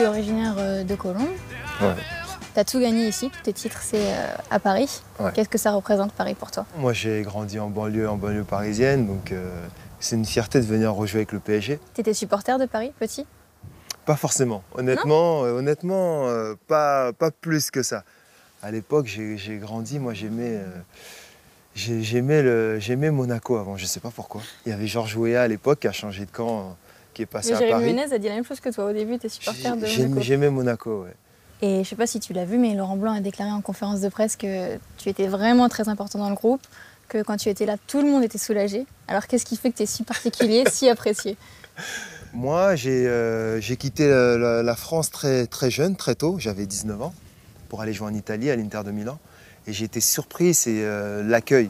es originaire de Colombes. Ouais. Tu as tout gagné ici, tous tes titres, c'est à Paris. Ouais. Qu'est-ce que ça représente Paris pour toi? Moi, j'ai grandi en banlieue parisienne, donc c'est une fierté de venir rejouer avec le PSG. Tu étais supporter de Paris, petit? Pas forcément. Honnêtement, pas plus que ça. À l'époque, j'ai grandi, moi j'aimais Monaco avant, je sais pas pourquoi. Il y avait Georges Weah à l'époque qui a changé de camp, qui est passé Mais à Jérémy Paris. Ménez a dit la même chose que toi au début, tu es supporter de Monaco. J'aimais Monaco, ouais. Et je sais pas si tu l'as vu, mais Laurent Blanc a déclaré en conférence de presse que tu étais vraiment très important dans le groupe, que quand tu étais là, tout le monde était soulagé. Alors qu'est-ce qui fait que tu es si particulier, si apprécié? Moi, j'ai quitté la France très jeune, très tôt, j'avais 19 ans, pour aller jouer en Italie, à l'Inter de Milan. Et j'ai été surpris, c'est l'accueil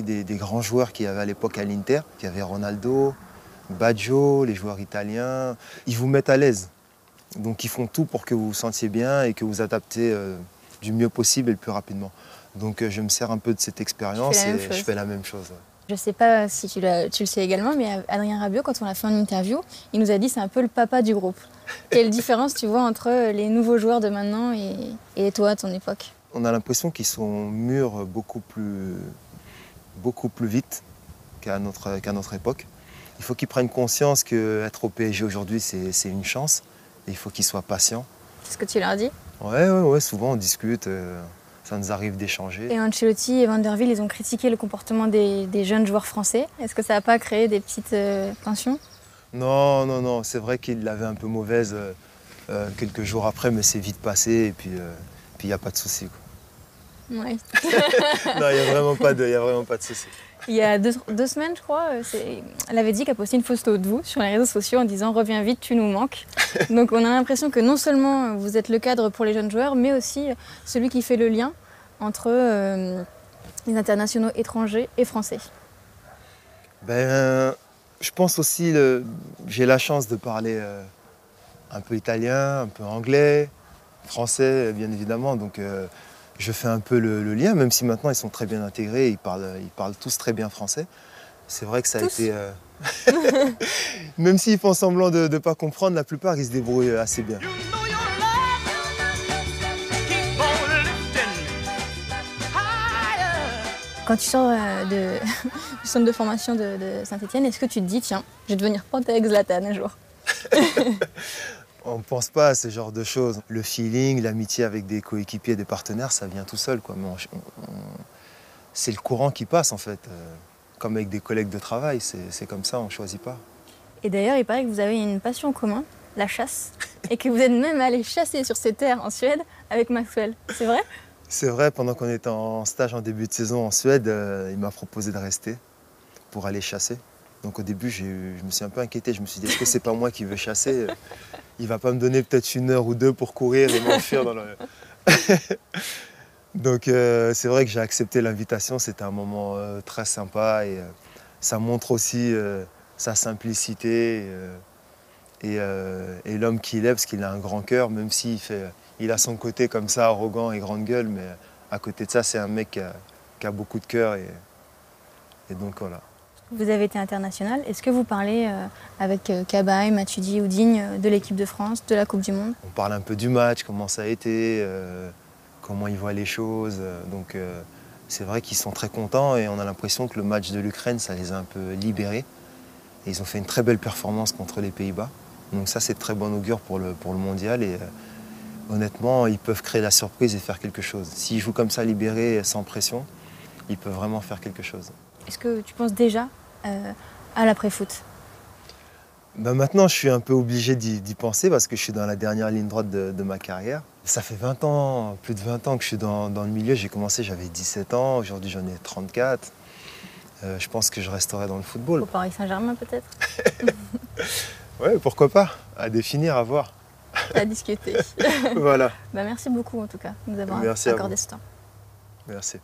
des grands joueurs qu'il y avait à l'époque à l'Inter. Il y avait Ronaldo, Baggio, les joueurs italiens. Ils vous mettent à l'aise. Donc ils font tout pour que vous vous sentiez bien et que vous adaptez du mieux possible et le plus rapidement. Donc je me sers un peu de cette expérience et je fais la même chose. Ouais. Je sais pas si tu le sais également, mais Adrien Rabiot, quand on l'a fait en interview, il nous a dit que c'est un peu le papa du groupe. Quelle différence tu vois entre les nouveaux joueurs de maintenant et toi à ton époque? On a l'impression qu'ils sont mûrs beaucoup plus vite qu'à notre époque. Il faut qu'ils prennent conscience qu'être au PSG aujourd'hui, c'est une chance. Et il faut qu'ils soient patients. C'est ce que tu leur dis? Ouais, souvent on discute, ça nous arrive d'échanger. Et Ancelotti et Van der Wiel, ils ont critiqué le comportement des jeunes joueurs français. Est-ce que ça n'a pas créé des petites tensions? Non, c'est vrai qu'il l'avait un peu mauvaise quelques jours après, mais c'est vite passé et puis il n'y a pas de souci. Ouais. Non, il n'y a vraiment pas de souci. Il y a deux semaines, je crois, elle avait dit qu'elle postait une photo de vous sur les réseaux sociaux en disant « Reviens vite, tu nous manques ». Donc on a l'impression que non seulement vous êtes le cadre pour les jeunes joueurs, mais aussi celui qui fait le lien entre les internationaux étrangers et français. Je pense aussi, j'ai la chance de parler un peu italien, un peu anglais, français bien évidemment. Donc je fais un peu le lien, même si maintenant ils sont très bien intégrés, ils parlent tous très bien français. C'est vrai que ça a été... Même s'ils font semblant de ne pas comprendre, la plupart ils se débrouillent assez bien. Quand tu sors du centre de formation de Saint-Étienne, est-ce que tu te dis, tiens, je vais devenir Panthéon Zlatan un jour? On ne pense pas à ce genre de choses. Le feeling, l'amitié avec des coéquipiers, des partenaires, ça vient tout seul, quoi. C'est le courant qui passe en fait. Comme avec des collègues de travail, c'est comme ça, on ne choisit pas. Et d'ailleurs, il paraît que vous avez une passion en commun, la chasse, et que vous êtes même allé chasser sur ces terres en Suède avec Maxwell. C'est vrai? C'est vrai, pendant qu'on était en stage en début de saison en Suède, il m'a proposé de rester pour aller chasser. Donc au début, je me suis un peu inquiété. Je me suis dit, est-ce que c'est pas moi qui veux chasser? Il va pas me donner peut-être 1 heure ou 2 pour courir et m'enfuir dans le... Donc c'est vrai que j'ai accepté l'invitation. C'était un moment très sympa et ça montre aussi sa simplicité et l'homme qu'il est, parce qu'il a un grand cœur, même il a son côté comme ça, arrogant et grande gueule, mais à côté de ça, c'est un mec qui a beaucoup de cœur et donc voilà. Vous avez été international. Est-ce que vous parlez avec Cabaye, Matuidi ou Digne de l'équipe de France, de la Coupe du Monde? On parle un peu du match, comment ça a été, comment ils voient les choses. Donc c'est vrai qu'ils sont très contents et on a l'impression que le match de l'Ukraine, ça les a un peu libérés. Et ils ont fait une très belle performance contre les Pays-Bas. Donc ça, c'est de très bon augure pour le mondial. Et honnêtement, ils peuvent créer la surprise et faire quelque chose. S'ils jouent comme ça, libérés, sans pression, ils peuvent vraiment faire quelque chose. Est-ce que tu penses déjà à l'après-foot? Maintenant, je suis un peu obligé d'y penser parce que je suis dans la dernière ligne droite de ma carrière. Ça fait 20 ans, plus de 20 ans que je suis dans le milieu. J'ai commencé, j'avais 17 ans. Aujourd'hui, j'en ai 34. Je pense que je resterai dans le football. Au Paris Saint-Germain, peut-être? Ouais, pourquoi pas? À définir, à voir. À discuter. Voilà. Merci beaucoup, en tout cas, de nous avoir accordé ce temps. Merci.